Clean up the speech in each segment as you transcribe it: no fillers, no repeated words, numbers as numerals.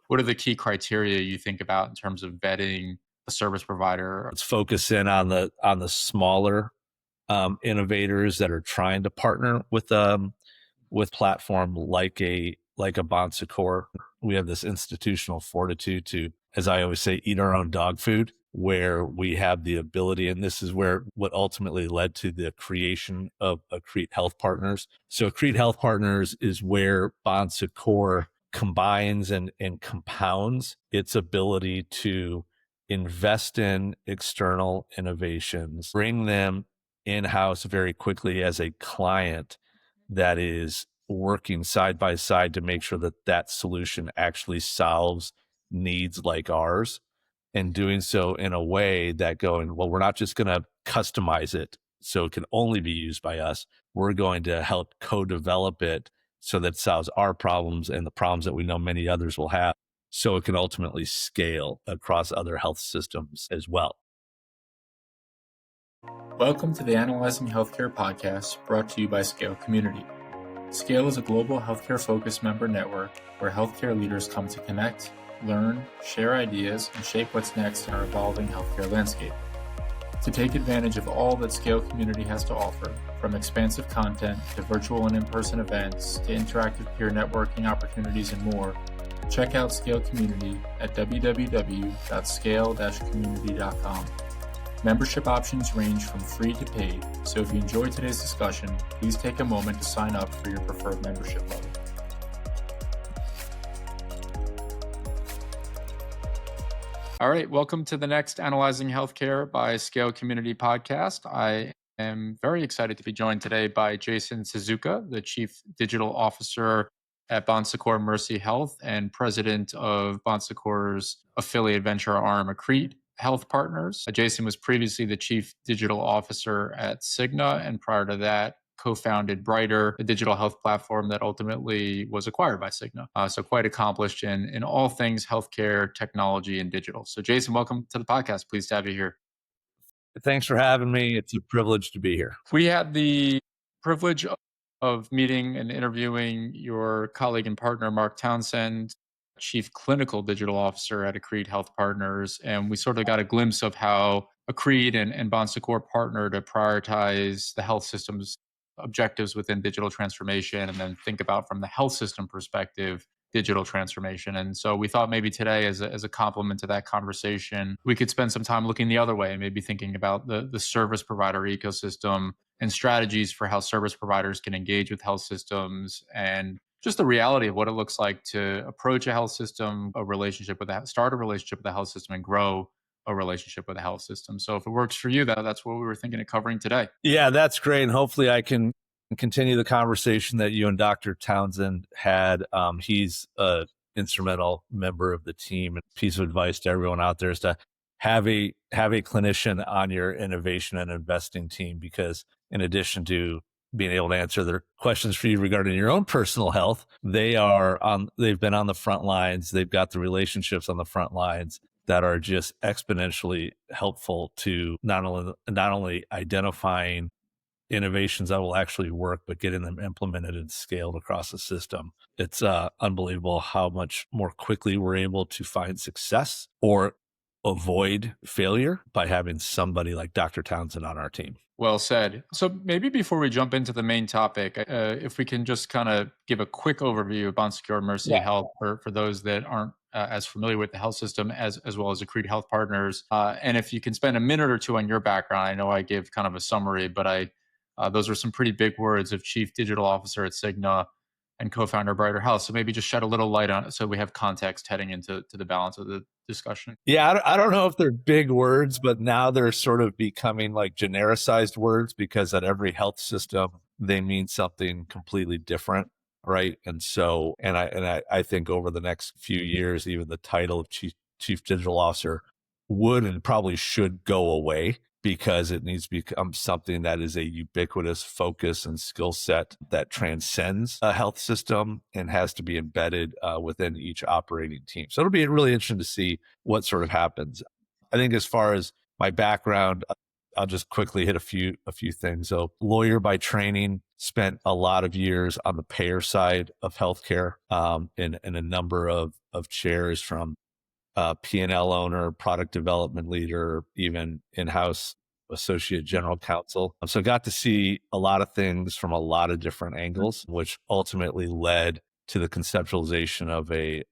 what are the key criteria you think about in terms of vetting a service provider? Let's focus in on the smaller innovators that are trying to partner with platform like a Bon Secours. We have this institutional fortitude to, as I always say, eat our own dog food, where we have the ability, and this is where what ultimately led to the creation of Accrete Health Partners. So Accrete Health Partners is where Bon Secours combines and compounds its ability to invest in external innovations, bring them in-house very quickly as a client that is working side by side to make sure that that solution actually solves needs like ours, and doing so in a way that going, well, we're not just going to customize it so it can only be used by us. We're going to help co-develop it so that it solves our problems and the problems that we know many others will have, so it can ultimately scale across other health systems as well. Welcome to the Analyzing Healthcare podcast, brought to you by Scale Community. Scale is a global healthcare-focused member network where healthcare leaders come to connect, learn, share ideas, and shape what's next in our evolving healthcare landscape. To take advantage of all that Scale Community has to offer, from expansive content to virtual and in-person events to interactive peer networking opportunities and more, check out Scale Community at www.scale-community.com. Membership options range from free to paid, so if you enjoyed today's discussion, please take a moment to sign up for your preferred membership level. All right, welcome to the next Analyzing Healthcare by Scale Community podcast. I am very excited to be joined today by Jason Szczuka, the Chief Digital Officer at Bon Secours Mercy Health and President of Bon Secours' affiliate venture arm, Accrete Health Partners. Jason was previously the Chief Digital Officer at Cigna, and prior to that, co-founded Brighter, a digital health platform that ultimately was acquired by Cigna. So quite accomplished in all things healthcare, technology, and digital. So Jason, welcome to the podcast. Pleased to have you here. Thanks for having me. It's a privilege to be here. We had the privilege of meeting and interviewing your colleague and partner, Mark Townsend, Chief Clinical Digital Officer at Accrete Health Partners. And we sort of got a glimpse of how Accrete and Bon Secours partner to prioritize the health system's objectives within digital transformation, and then think about from the health system perspective, digital transformation. And so we thought maybe today, as a complement to that conversation, we could spend some time looking the other way and maybe thinking about the service provider ecosystem and strategies for how service providers can engage with health systems, and just the reality of what it looks like to approach a health system, start a relationship with the health system, and grow a relationship with a health system. So if it works for you, that's what we were thinking of covering today. Yeah, that's great. And hopefully I can continue the conversation that you and Dr. Townsend had. He's an instrumental member of the team. And piece of advice to everyone out there is to have a clinician on your innovation and investing team, because in addition to being able to answer their questions for you regarding your own personal health, they've been on the front lines. They've got the relationships on the front lines that are just exponentially helpful to not only identifying innovations that will actually work, but getting them implemented and scaled across the system. It's unbelievable how much more quickly we're able to find success or avoid failure by having somebody like Dr. Townsend on our team. Well said. So maybe before we jump into the main topic, if we can just kind of give a quick overview of Bon Secours Mercy Health for those that aren't as familiar with the health system as well as Accrete Health Partners. And if you can spend a minute or two on your background. I know I gave kind of a summary, but those are some pretty big words of Chief Digital Officer at Cigna and co-founder Brighter Health. So maybe just shed a little light on it so we have context heading into the balance of the discussion. Yeah, I don't know if they're big words, but now they're sort of becoming like genericized words, because at every health system, they mean something completely different, right? And so, and I think over the next few years, even the title of Chief Digital Officer would and probably should go away, because it needs to become something that is a ubiquitous focus and skill set that transcends a health system and has to be embedded within each operating team. So it'll be really interesting to see what sort of happens. I think as far as my background, I'll just quickly hit a few things. So lawyer by training, spent a lot of years on the payer side of healthcare, in a number of chairs, from P&L owner, product development leader, even in-house associate general counsel. So got to see a lot of things from a lot of different angles, which ultimately led to the conceptualization of a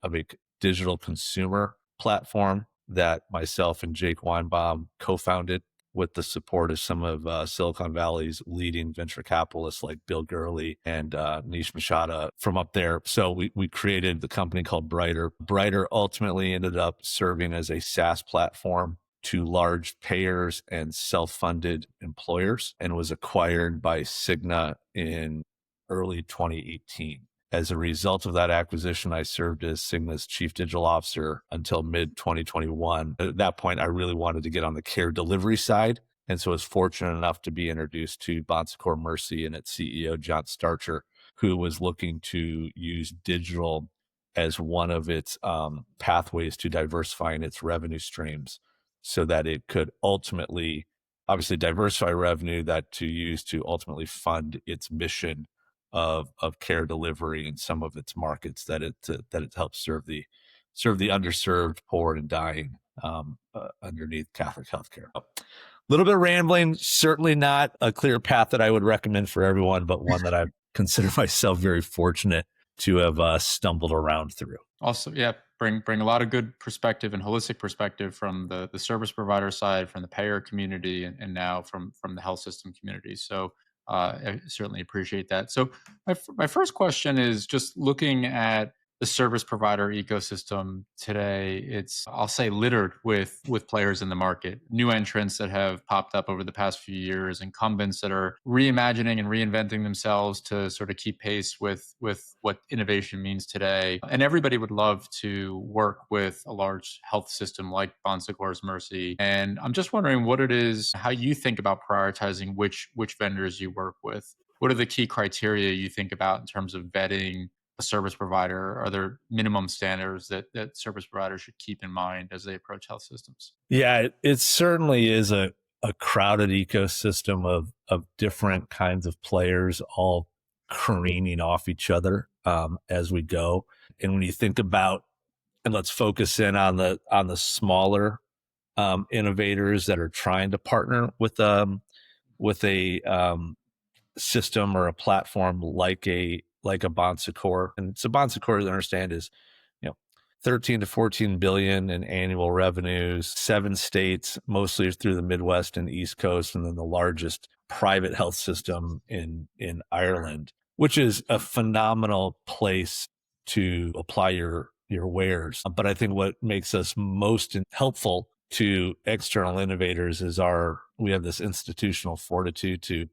digital consumer platform that myself and Jake Weinbaum co-founded with the support of some of Silicon Valley's leading venture capitalists like Bill Gurley and Nish Mashada from up there. So we created the company called Brighter. Brighter ultimately ended up serving as a SaaS platform to large payers and self-funded employers, and was acquired by Cigna in early 2018. As a result of that acquisition, I served as Cigna's chief digital officer until mid 2021. At that point, I really wanted to get on the care delivery side. And so I was fortunate enough to be introduced to Bon Secours Mercy and its CEO, John Starcher, who was looking to use digital as one of its pathways to diversifying its revenue streams so that it could ultimately, obviously, diversify revenue that to use to ultimately fund its mission of care delivery in some of its markets that it helps serve the underserved, poor, and dying underneath Catholic healthcare. A little bit of rambling, certainly not a clear path that I would recommend for everyone, but one that I consider myself very fortunate to have stumbled around through. Also, yeah, bring a lot of good perspective and holistic perspective from the service provider side, from the payer community, and now from the health system community. So I certainly appreciate that. So my first question is just looking at the service provider ecosystem today. It's, I'll say, littered with players in the market, new entrants that have popped up over the past few years, incumbents that are reimagining and reinventing themselves to sort of keep pace with what innovation means today. And everybody would love to work with a large health system like Bon Secours Mercy. And I'm just wondering what it is, how you think about prioritizing which vendors you work with. What are the key criteria you think about in terms of vetting a service provider? Are there minimum standards that service providers should keep in mind as they approach health systems? Yeah, it certainly is a crowded ecosystem of different kinds of players, all careening off each other as we go. And when you think about, and let's focus in on the smaller innovators that are trying to partner with a system or a platform like a Bon Secours. And so Bon Secours, I understand, is 13 to 14 billion in annual revenues, 7 states, mostly through the Midwest and East Coast, and then the largest private health system in Ireland, which is a phenomenal place to apply your wares. But I think what makes us most helpful to external innovators is we have this institutional fortitude to,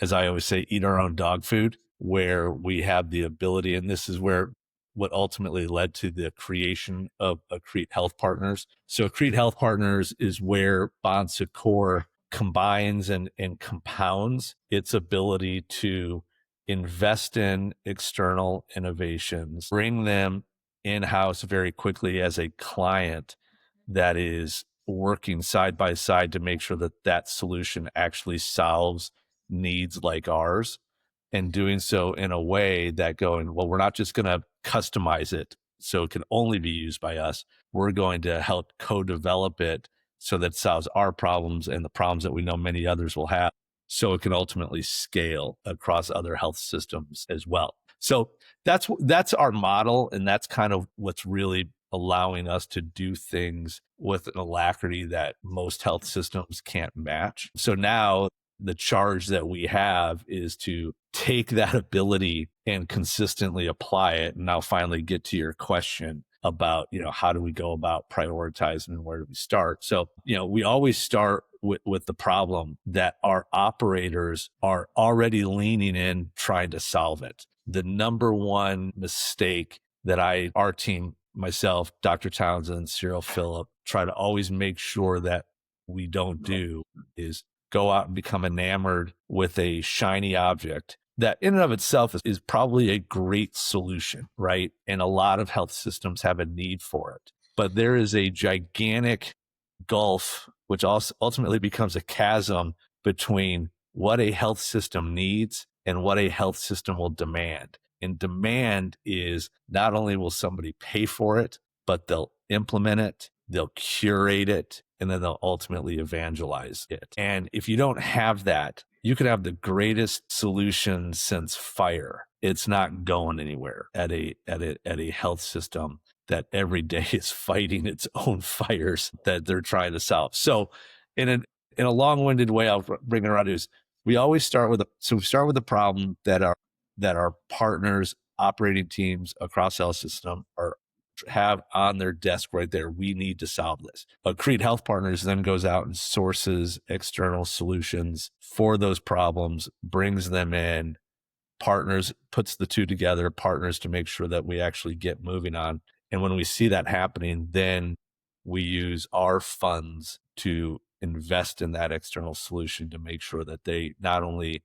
as I always say, eat our own dog food, where we have the ability, and this is where what ultimately led to the creation of Accrete Health Partners. So Accrete Health Partners is where Bon Secours combines and compounds its ability to invest in external innovations, bring them in-house very quickly as a client that is working side by side to make sure that that solution actually solves needs like ours, and doing so in a way that going, well, we're not just going to customize it so it can only be used by us. We're going to help co-develop it so that it solves our problems and the problems that we know many others will have, so it can ultimately scale across other health systems as well. So that's our model, and that's kind of what's really allowing us to do things with an alacrity that most health systems can't match. So now the charge that we have is to take that ability and consistently apply it. And now finally get to your question about, how do we go about prioritizing and where do we start? So, we always start with the problem that our operators are already leaning in, trying to solve it. The number one mistake that our team, myself, Dr. Townsend, Cyril Phillip, try to always make sure that we don't do is go out and become enamored with a shiny object that in and of itself is probably a great solution, right? And a lot of health systems have a need for it. But there is a gigantic gulf, which also ultimately becomes a chasm between what a health system needs and what a health system will demand. And demand is not only will somebody pay for it, but they'll implement it, they'll curate it, and then they'll ultimately evangelize it. And if you don't have that, you could have the greatest solution since fire. It's not going anywhere at a health system that every day is fighting its own fires that they're trying to solve. So in a long-winded way, I'll bring it around is we always start with we start with the problem that our partners, operating teams across health system have on their desk right there. We need to solve this. Accrete Health Partners then goes out and sources external solutions for those problems, brings them in, partners, puts the two together, partners to make sure that we actually get moving on. And when we see that happening, then we use our funds to invest in that external solution to make sure that they not only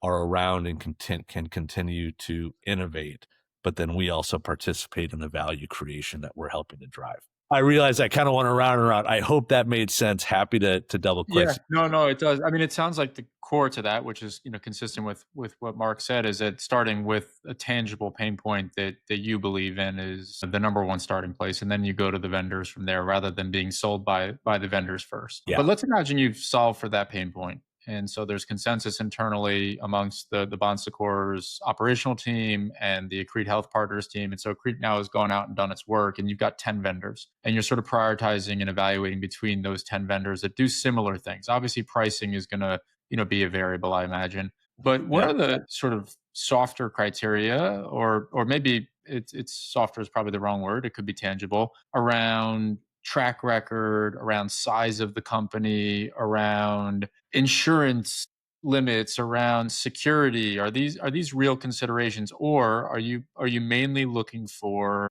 are around and can continue to innovate, but then we also participate in the value creation that we're helping to drive. I realize I kind of went around and around. I hope that made sense. Happy to double click. Yeah, no, it does. I mean, it sounds like the core to that, which is consistent with what Mark said, is that starting with a tangible pain point that you believe in is the number one starting place, and then you go to the vendors from there, rather than being sold by the vendors first. Yeah. But let's imagine you've solved for that pain point. And so there's consensus internally amongst the Bon Secours operational team and the Accrete Health Partners team. And so Accrete now has gone out and done its work, and you've got 10 vendors, and you're sort of prioritizing and evaluating between those 10 vendors that do similar things. Obviously, pricing is going to be a variable, I imagine. But what are the sort of softer criteria, or maybe it's softer is probably the wrong word. It could be tangible, around track record, around size of the company, around insurance limits, around security? Are these real considerations, or are you mainly looking for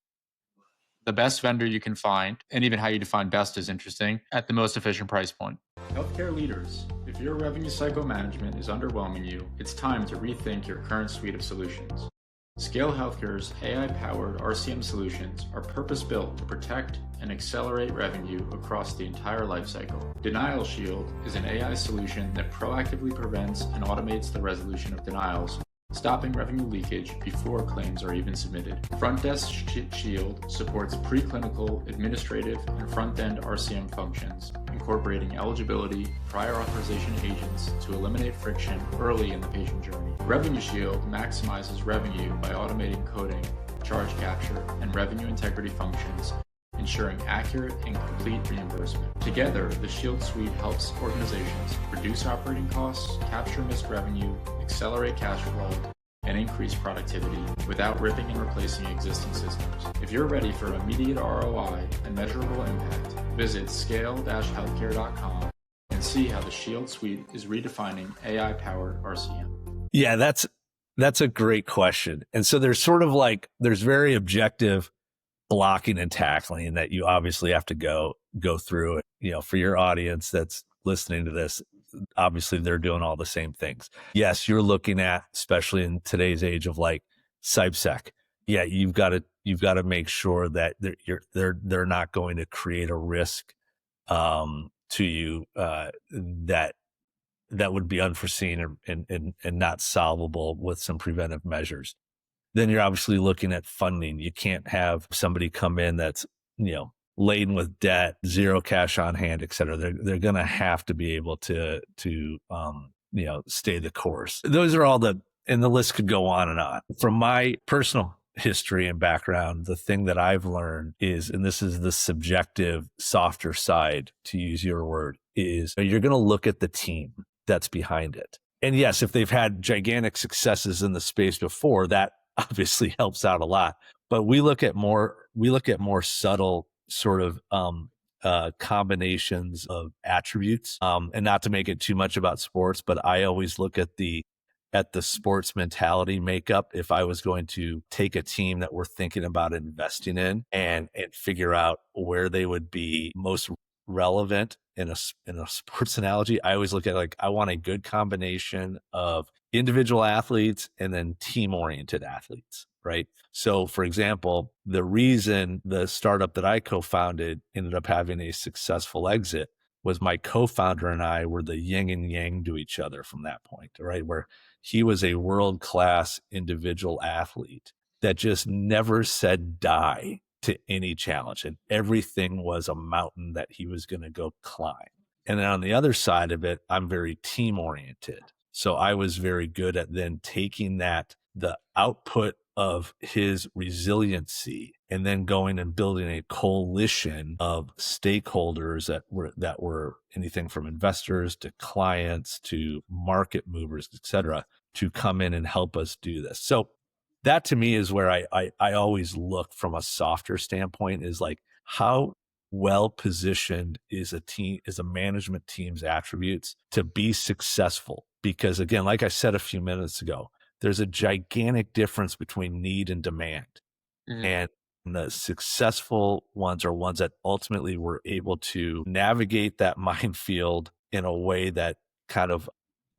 the best vendor you can find, and even how you define best is interesting, at the most efficient price point? Healthcare leaders, if your revenue cycle management is underwhelming you, it's time to rethink your current suite of solutions. Scale Healthcare's AI-powered RCM solutions are purpose-built to protect and accelerate revenue across the entire lifecycle. Denial Shield is an AI solution that proactively prevents and automates the resolution of denials, stopping revenue leakage before claims are even submitted. Front Desk Shield supports preclinical, administrative, and front-end RCM functions, incorporating eligibility, prior authorization agents to eliminate friction early in the patient journey. Revenue Shield maximizes revenue by automating coding, charge capture, and revenue integrity functions, ensuring accurate and complete reimbursement. Together, the Shield suite helps organizations reduce operating costs, capture missed revenue, accelerate cash flow, and increase productivity without ripping and replacing existing systems. If you're ready for immediate ROI and measurable impact, visit scale-healthcare.com and see how the Shield suite is redefining AI-powered RCM. Yeah, that's a great question. And so there's sort of like, there's very objective blocking and tackling that you obviously have to go through it. For your audience that's listening to this, obviously they're doing all the same things. Yes, you're looking at, especially in today's age of like CyberSec. Yeah, you've got to make sure that they're not going to create a risk to you that would be unforeseen and not solvable with some preventive measures. Then you're obviously looking at funding. You can't have somebody come in that's, laden with debt, zero cash on hand, et cetera. They're going to have to be able to stay the course. Those are all and the list could go on and on. From my personal history and background, the thing that I've learned is, and this is the subjective, softer side, to use your word, is you're going to look at the team that's behind it. And yes, if they've had gigantic successes in the space before, that obviously helps out a lot. But we look at more subtle sort of combinations of attributes. And not to make it too much about sports, but I always look at the sports mentality makeup. If I was going to take a team that we're thinking about investing in and figure out where they would be most relevant in a sports analogy, I always look at I want a good combination of individual athletes and then team oriented athletes. right? So, for example, the reason the startup that I co-founded ended up having a successful exit was my co-founder and I were the yin and yang to each other from that point, right? Where he was a world-class individual athlete that just never said die to any challenge, and everything was a mountain that he was going to go climb. And then on the other side of it, I'm very team oriented. So I was very good at then taking the output of his resiliency and then going and building a coalition of stakeholders that were anything from investors to clients to market movers, et cetera, to come in and help us do this. So that to me is where I always look from a softer standpoint, is like, how well positioned is a management team's attributes to be successful? Because again, like I said a few minutes ago, there's a gigantic difference between need and demand. Mhm. And the successful ones are ones that ultimately were able to navigate that minefield in a way that kind of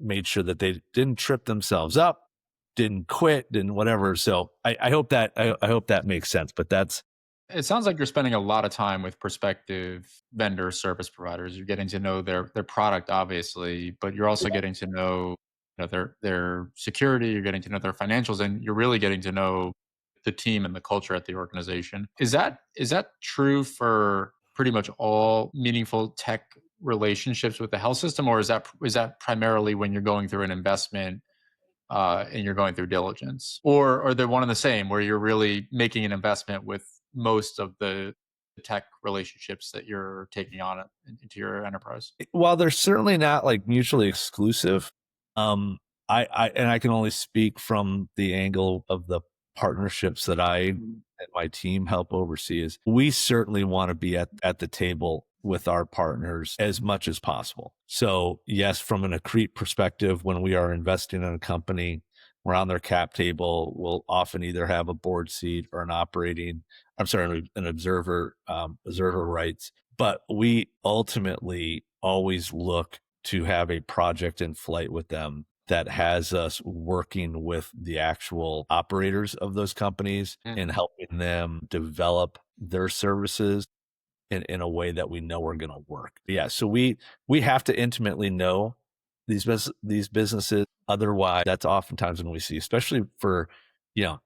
made sure that they didn't trip themselves up, didn't quit, didn't whatever. So I hope that I hope that makes sense. But that's It sounds like you're spending a lot of time with prospective vendor service providers. You're getting to know their product, obviously, but you're also getting to know, their security. You're getting to know their financials, and you're really getting to know the team and the culture at the organization. Is that true for pretty much all meaningful tech relationships with the health system, or is that primarily when you're going through an investment and you're going through diligence, or are they one and the same, where you're really making an investment with most of the tech relationships that you're taking on into your enterprise? while they're certainly not like mutually exclusive, um, I can only speak from the angle of the partnerships that I and my team help oversee. Is we certainly want to be at the table with our partners as much as possible. So yes, from an Accrete perspective, when we are investing in a company, we're on their cap table. We'll often either have a board seat or an observer rights. But we ultimately always look to have a project in flight with them that has us working with the actual operators of those companies Mm. and helping them develop their services in a way that we know are going to work. Yeah. So we have to intimately know these businesses. Otherwise, that's oftentimes when we see, especially for, you know,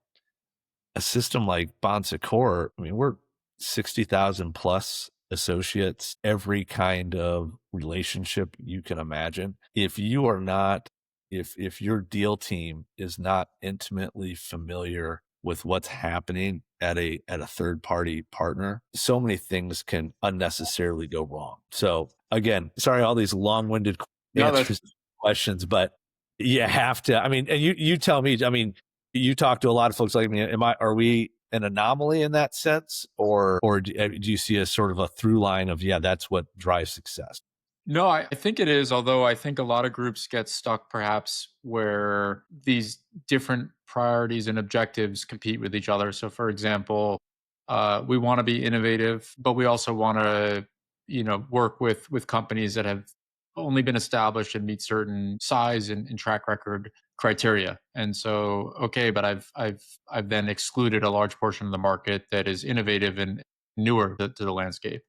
a system like Bon Secours. I mean, we're 60,000 plus associates, every kind of relationship you can imagine. If you are not, if your deal team is not intimately familiar with what's happening at a third party partner, so many things can unnecessarily go wrong. So again, sorry, all these long-winded No, that's answers to questions, but you have to, I mean, and you tell me, I mean, you talk to a lot of folks like me. Are we an anomaly in that sense, or do you see a sort of a through line of, yeah, that's what drives success? No, I think it is, although I think a lot of groups get stuck perhaps where these different priorities and objectives compete with each other. So, for example, we want to be innovative, but we also want to, work with companies that have only been established and meet certain size and track record criteria. And so, okay, but I've then excluded a large portion of the market that is innovative and newer to the landscape,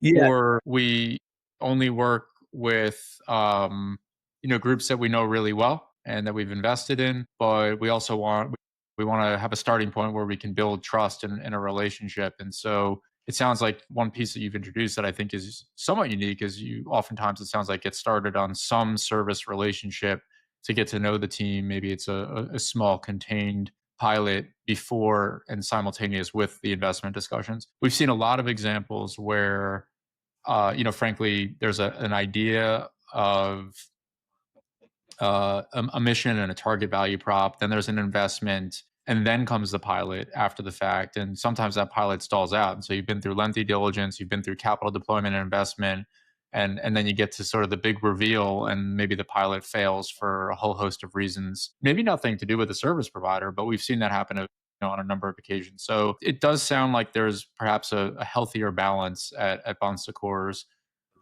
Yeah. or we only work with groups that we know really well and that we've invested in, but we want to have a starting point where we can build trust in a relationship. And so it sounds like one piece that you've introduced that I think is somewhat unique is, you oftentimes, it sounds like, get started on some service relationship to get to know the team. Maybe it's a small contained pilot before and simultaneous with the investment discussions. We've seen a lot of examples where frankly, there's an idea of a mission and a target value prop. Then there's an investment, and then comes the pilot after the fact. And sometimes that pilot stalls out. And so you've been through lengthy diligence, you've been through capital deployment and investment, and then you get to sort of the big reveal, and maybe the pilot fails for a whole host of reasons. Maybe nothing to do with the service provider, but we've seen that happen on a number of occasions. So it does sound like there's perhaps a healthier balance at Bon Secours,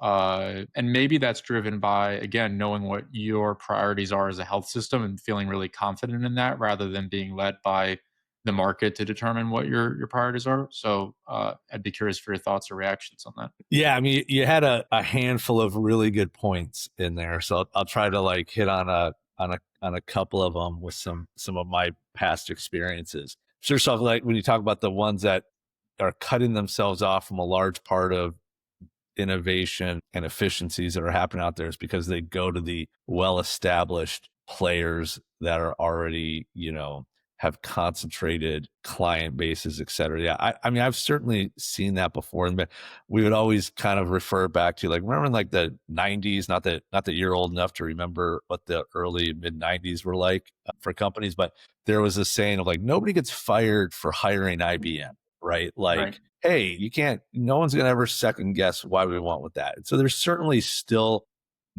and maybe that's driven by, again, knowing what your priorities are as a health system and feeling really confident in that, rather than being led by the market to determine what your priorities are. So I'd be curious for your thoughts or reactions on that. Yeah, I mean, you had a handful of really good points in there, so I'll try to like hit on a couple of them with some of my past experiences. First off, like when you talk about the ones that are cutting themselves off from a large part of innovation and efficiencies that are happening out there, is because they go to the well-established players that are already, have concentrated client bases, et cetera. Yeah. I mean, I've certainly seen that before. But we would always kind of refer back to, like, remember in like the 90s, not that you're old enough to remember what the early mid 90s were like for companies, but there was a saying of like, nobody gets fired for hiring IBM, right? Right. Like, hey, no one's going to ever second guess why we want with that. So there's certainly still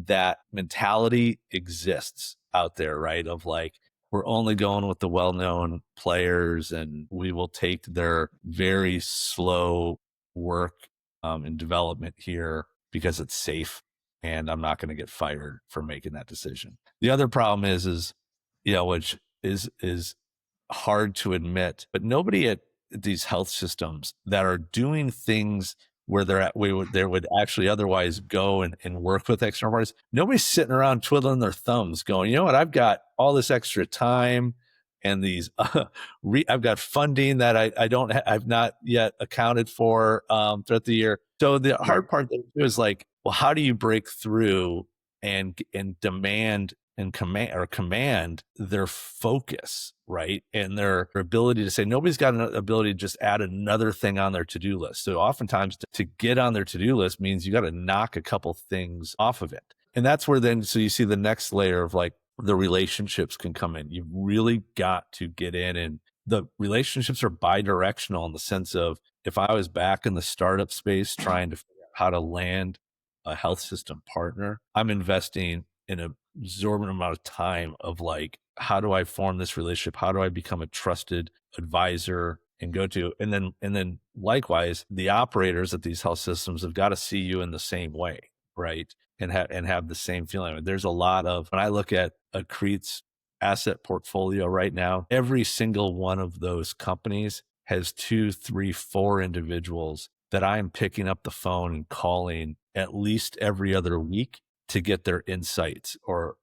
that mentality exists out there, right? Of like, we're only going with the well-known players and we will take their very slow work and development here because it's safe and I'm not going to get fired for making that decision. The other problem is, which is hard to admit, but nobody at these health systems that are doing things where they would actually otherwise go and work with external parties. Nobody's sitting around twiddling their thumbs going, you know what, I've got all this extra time and these, I've got funding that I've not yet accounted for throughout the year. So the Right. hard part is like, well, how do you break through and demand and command their focus, right? And their ability to say, nobody's got an ability to just add another thing on their to-do list. So oftentimes to get on their to-do list means you got to knock a couple things off of it. And that's where then, so you see the next layer of like the relationships can come in. You've really got to get in, and the relationships are bi-directional in the sense of, if I was back in the startup space trying to figure out how to land a health system partner, I'm investing in a absorbent amount of time of like, how do I form this relationship? How do I become a trusted advisor and go to, and then likewise, the operators at these health systems have got to see you in the same way, right? And have the same feeling. I mean, there's a lot of, when I look at Accrete's asset portfolio right now, every single one of those companies has 2, 3, 4 individuals that I'm picking up the phone and calling at least every other week to get their insights or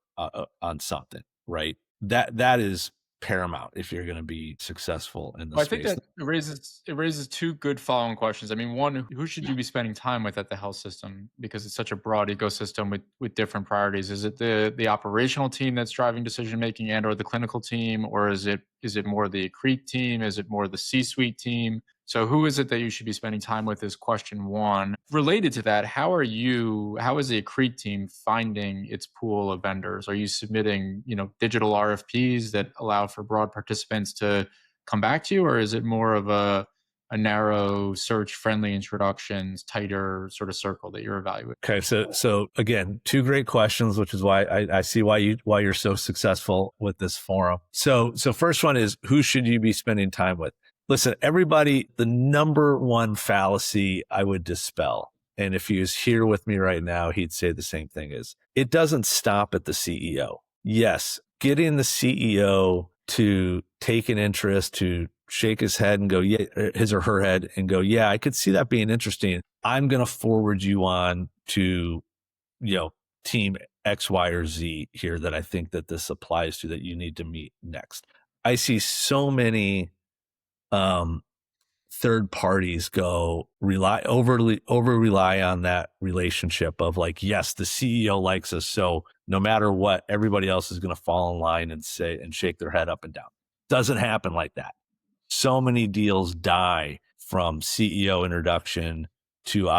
on something, right? That is paramount if you're going to be successful in the Well, I think space. that it raises two good following questions. I mean, one, who should you be spending time with at the health system, because it's such a broad ecosystem with different priorities? Is it the operational team that's driving decision making and or the clinical team, or is it more the Accrete team? Is it more the C-suite team? So who is it that you should be spending time with is question one. Related to that, how is the Accrete team finding its pool of vendors? Are you submitting, digital RFPs that allow for broad participants to come back to you, or is it more of a narrow search, friendly introductions, tighter sort of circle that you're evaluating? Okay, so again, two great questions, which is why I see why you're so successful with this forum. So first one is, who should you be spending time with? Listen, everybody, the number one fallacy I would dispel, and if he was here with me right now, he'd say the same thing, is it doesn't stop at the CEO. Yes, getting the CEO to take an interest, to shake his head and go, yeah, his or her head and go, yeah, I could see that being interesting. I'm going to forward you on to, team X, Y, or Z here that I think that this applies to, that you need to meet next. I see so many third parties over rely on that relationship of like, yes, the CEO likes us, so no matter what, everybody else is going to fall in line and say and shake their head up and down. Doesn't happen like that. So many deals die from CEO introduction to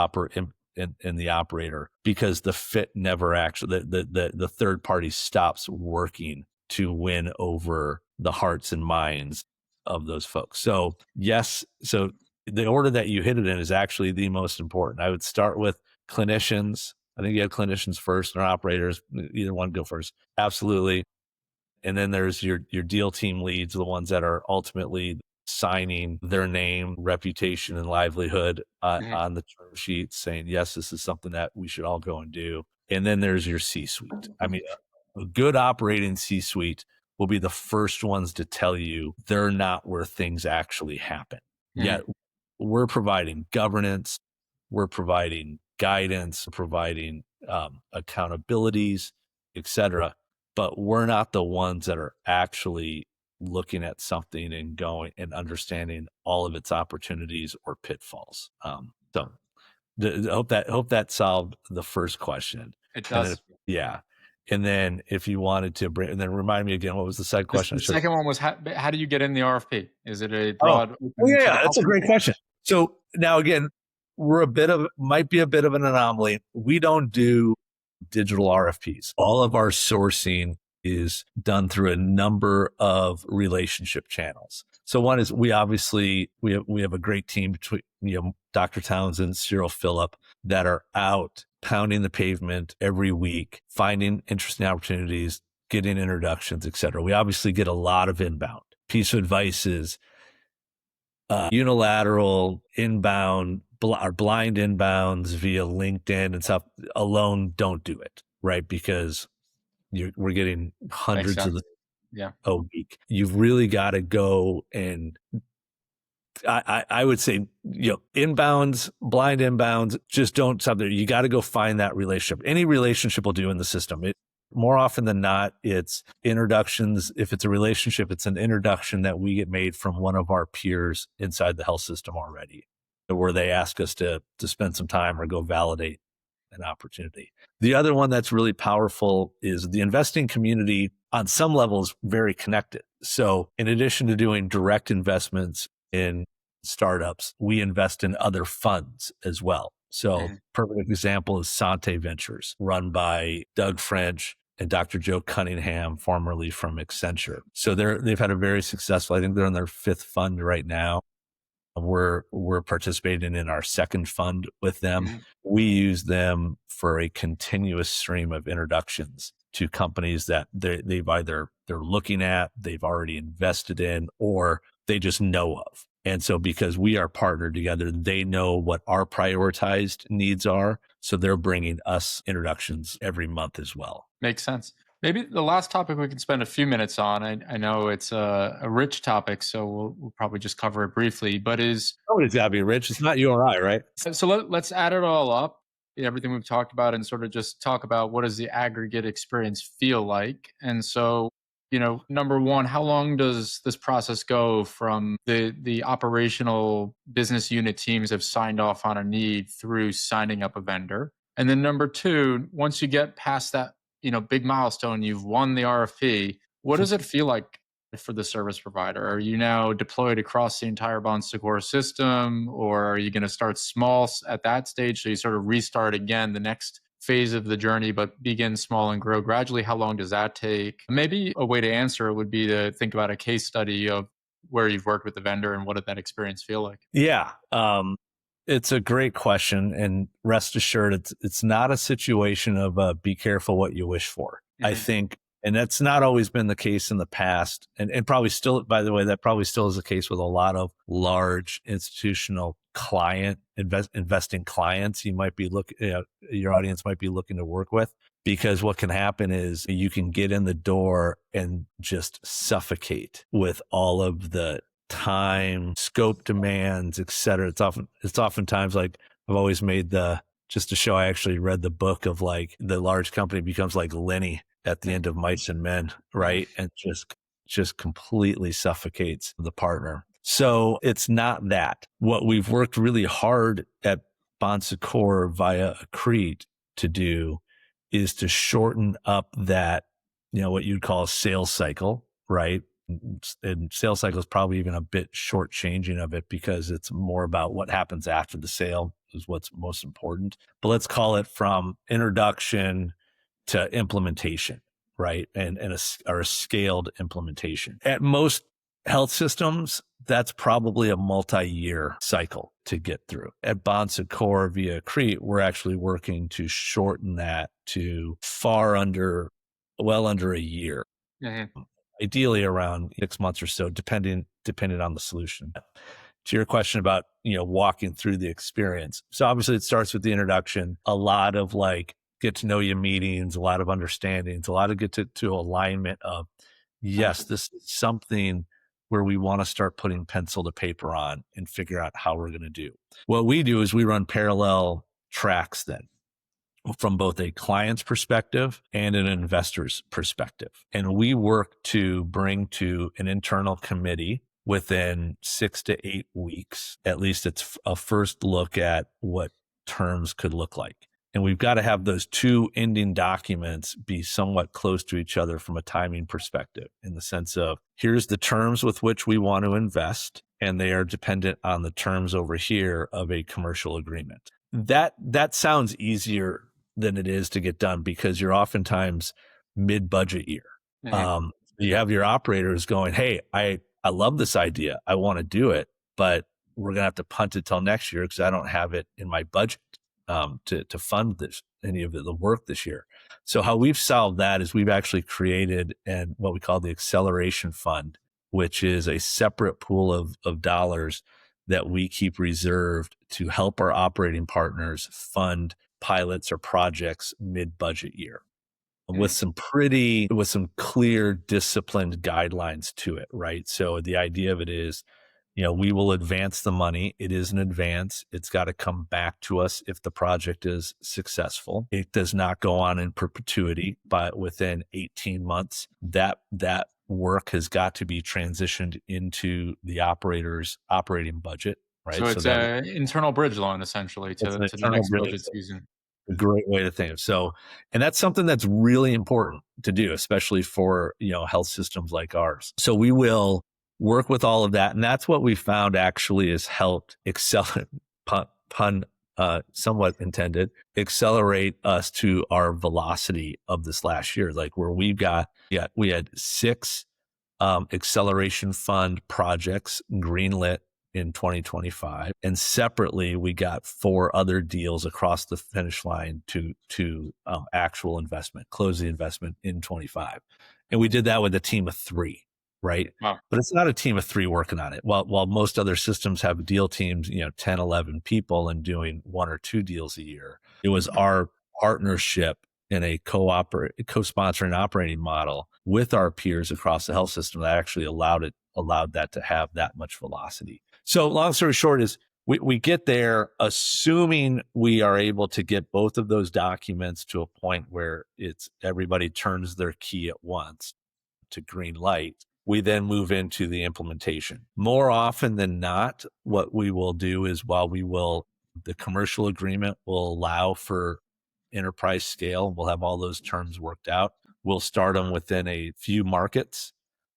in the operator because the fit never actually, the third party stops working to win over the hearts and minds of those folks. So yes, so the order that you hit it in is actually the most important. I would start with clinicians. I think you have clinicians first and operators. Either one go first. Absolutely. And then there's your deal team leads, the ones that are ultimately signing their name, reputation, and livelihood Mhm. on the term sheet, saying, yes, this is something that we should all go and do. And then there's your C-suite. I mean, a good operating C-suite will be the first ones to tell you they're not where things actually happen. Yet we're providing governance, we're providing guidance, providing accountabilities, etc. But we're not the ones that are actually looking at something and going and understanding all of its opportunities or pitfalls. So hope that solved the first question. It And then does. yeah. And then if you wanted to bring, and then remind me again, what was the second question? The second one was how do you get in the RFP? Is it a Oh, broad open to the yeah, that's a great public? question. So now again, might be a bit of an anomaly. We don't do digital RFPs. All of our sourcing is done through a number of relationship channels. So one is we have a great team between, Dr. Townsend, Cyril Phillip, that are out pounding the pavement every week, finding interesting opportunities, getting introductions, et cetera. We obviously get a lot of inbound. Piece of advice is unilateral inbound or blind inbounds via LinkedIn and stuff alone. Don't do it, right? Because we're getting Makes hundreds of sense. them Yeah. a week. You've really got to go and I would say, inbounds, blind inbounds, just don't stop there. You got to go find that relationship. Any relationship will do in the system. More often than not, it's introductions. If it's a relationship, it's an introduction that we get made from one of our peers inside the health system already, where they ask us to spend some time or go validate an opportunity. The other one that's really powerful is the investing community on some levels very connected. So in addition to doing direct investments in startups, we invest in other funds as well. So perfect example is Sante Ventures, run by Doug French and Dr. Joe Cunningham, formerly from Accenture. So they've had a very successful, I think they're in their 5th fund right now. We're participating in our 2nd fund with them. We use them for a continuous stream of introductions to companies that they're looking at, they've already invested in, or they just know of. And so because we are partnered together, they know what our prioritized needs are. So they're bringing us introductions every month as well. Makes sense. Maybe the last topic we can spend a few minutes on, I know it's a rich topic, so we'll probably just cover it briefly, but Nobody's got to be rich. It's not you or I, right? so let's add it all up, everything we've talked about, and sort of just talk about what does the aggregate experience feel like. And so, number one, how long does this process go from the operational business unit teams have signed off on a need through signing up a vendor? And then number two, once you get past that, big milestone, you've won the RFP, what does it feel like for the service provider? Are you now deployed across the entire Bon Secours system, or are you going to start small at that stage? So you sort of restart again the next phase of the journey, but begin small and grow gradually. How long does that take? Maybe a way to answer it would be to think about a case study of where you've worked with the vendor and what did that experience feel like? Yeah. It's a great question, and rest assured, it's not a situation of be careful what you wish for. I think, and that's not always been the case in the past, and probably still, by the way, that probably still is the case with a lot of large institutional investing clients you might be your audience might be looking to work with. Because what can happen is you can get in the door and just suffocate with all of the time, scope demands, et cetera. It's oftentimes like I've always made just to show I actually read the book of like the large company becomes like Lenny at the end of Mice and Men, right? And just completely suffocates the partner. So it's not that. What we've worked really hard at Bon Secours via Accrete to do is to shorten up that, what you'd call a sales cycle, right? And sales cycle is probably even a bit shortchanging of it because it's more about what happens after the sale is what's most important. But let's call it from introduction to implementation, right? And a scaled implementation. At most health systems, that's probably a multi-year cycle to get through. At Bon Secours via Accrete, we're actually working to shorten that to well under a year. Ideally around 6 months or so, depending on the solution. To your question about, walking through the experience. So obviously it starts with the introduction, a lot of like get to know you meetings, a lot of understandings, a lot of get to alignment of yes, this is something where we want to start putting pencil to paper on and figure out how we're going to do. What we do is we run parallel tracks then from both a client's perspective and an investor's perspective. And we work to bring to an internal committee within 6 to 8 weeks. At least it's a first look at what terms could look like. And we've got to have those two ending documents be somewhat close to each other from a timing perspective, in the sense of here's the terms with which we want to invest, and they are dependent on the terms over here of a commercial agreement. That sounds easier than it is to get done, because you're oftentimes mid-budget year. Mhm. You have your operators going, hey, I love this idea. I want to do it, but we're going to have to punt it till next year because I don't have it in my budget to fund any of the work this year. So how we've solved that is we've actually created what we call the acceleration fund, which is a separate pool of dollars that we keep reserved to help our operating partners fund pilots or projects mid-budget year, with Mhm. some clear disciplined guidelines to it, right? So the idea of it is, we will advance the money. It is an advance. It's got to come back to us if the project is successful. It does not go on in perpetuity, but within 18 months, that work has got to be transitioned into the operator's operating budget, So right? So it's that a internal bridge loan essentially it's an to the internal next bridge. budget season. A great way to think of. So, and that's something that's really important to do, especially for, health systems like ours. So we will work with all of that. And that's what we found actually has helped accelerate, pun somewhat intended, accelerate us to our velocity of this last year. Like where we had 6 acceleration fund projects greenlit in 2025. And separately, we got 4 other deals across the finish line to actual investment, close the investment in 25. And we did that with a team of 3, right? Wow. But it's not a team of 3 working on it. While most other systems have deal teams, 10, 11 people and doing 1 or 2 deals a year, it was our partnership in a co-sponsoring operating model with our peers across the health system that actually allowed that to have that much velocity. So long story short is we get there assuming we are able to get both of those documents to a point where everybody turns their key at once to green light. We then move into the implementation. More often than not, what we will do is the commercial agreement will allow for enterprise scale. We'll have all those terms worked out. We'll start them within a few markets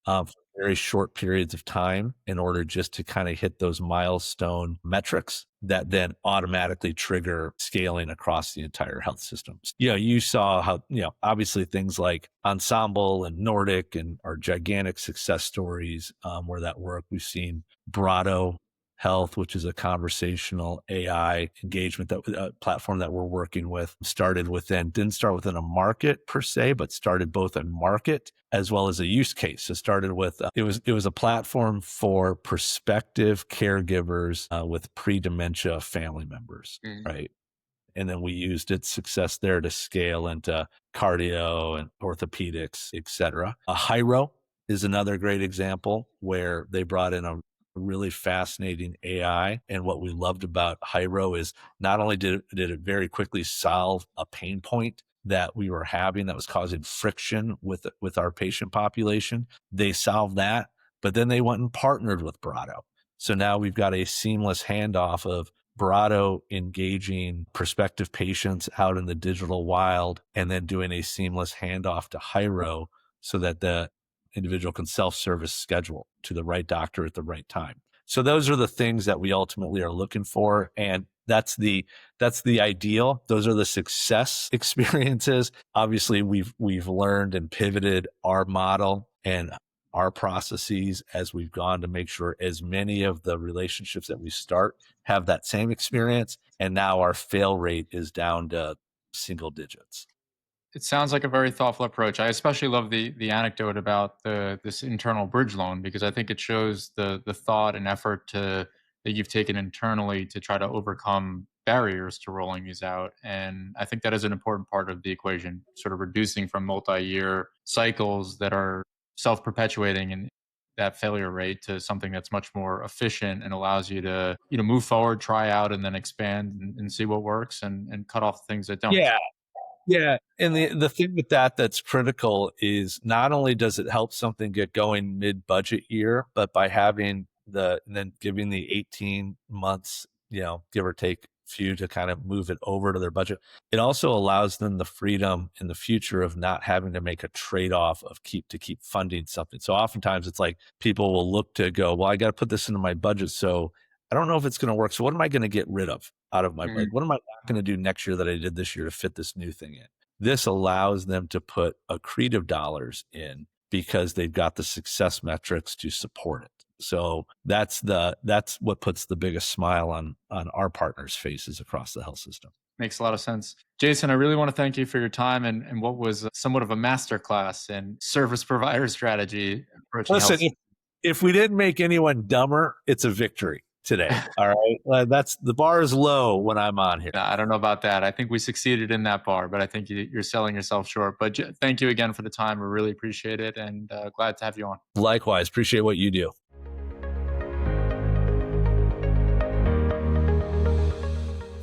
for very short periods of time in order just to kind of hit those milestone metrics that then automatically trigger scaling across the entire health systems. You saw how, obviously things like Ensemble and Nordic and our gigantic success stories where that work. We've seen Brado Health, which is a conversational AI engagement platform that we're working with, didn't start within a market per se, but started both a market as well as a use case. So started with it was a platform for prospective caregivers with pre-dementia family members, Mhm. right? And then we used its success there to scale into cardio and orthopedics, et cetera. Hyro is another great example where they brought in a really fascinating AI. And what we loved about Hyro is not only did it very quickly solve a pain point that we were having that was causing friction with our patient population, they solved that, but then they went and partnered with Brado. So now we've got a seamless handoff of Brado engaging prospective patients out in the digital wild and then doing a seamless handoff to Hyro so that the individual can self-service schedule to the right doctor at the right time. So those are the things that we ultimately are looking for. And that's the ideal. Those are the success experiences. Obviously, we've learned and pivoted our model and our processes as we've gone to make sure as many of the relationships that we start have that same experience. And now our fail rate is down to single digits. It sounds like a very thoughtful approach. I especially love the anecdote about this internal bridge loan because I think it shows the thought and effort that you've taken internally to try to overcome barriers to rolling these out. And I think that is an important part of the equation, sort of reducing from multi-year cycles that are self-perpetuating and that failure rate to something that's much more efficient and allows you to, move forward, try out, and then expand and see what works and cut off things that don't. Yeah. Yeah. And the thing with that's critical is not only does it help something get going mid-budget year, but by having and then giving the 18 months, give or take few to kind of move it over to their budget, it also allows them the freedom in the future of not having to make a trade-off of keep funding something. So oftentimes it's like people will look to go, well, I got to put this into my budget. So I don't know if it's going to work. So what am I going to get rid of out of my budget? What am I not going to do next year that I did this year to fit this new thing in? This allows them to put accretive dollars in because they've got the success metrics to support it. So that's what puts the biggest smile on our partners' faces across the health system. Makes a lot of sense. Jason, I really want to thank you for your time and what was somewhat of a masterclass in service provider strategy approaching Listen, health. If we didn't make anyone dumber, it's a victory today. All right. That's the bar is low when I'm on here. I don't know about that. I think we succeeded in that bar, but I think you're selling yourself short. But thank you again for the time. We really appreciate it and glad to have you on. Likewise. Appreciate what you do.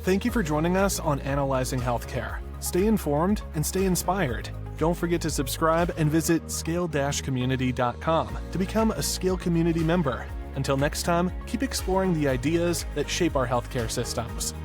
Thank you for joining us on Analyzing Healthcare. Stay informed and stay inspired. Don't forget to subscribe and visit scale-community.com to become a Scale Community member. Until next time, keep exploring the ideas that shape our healthcare systems.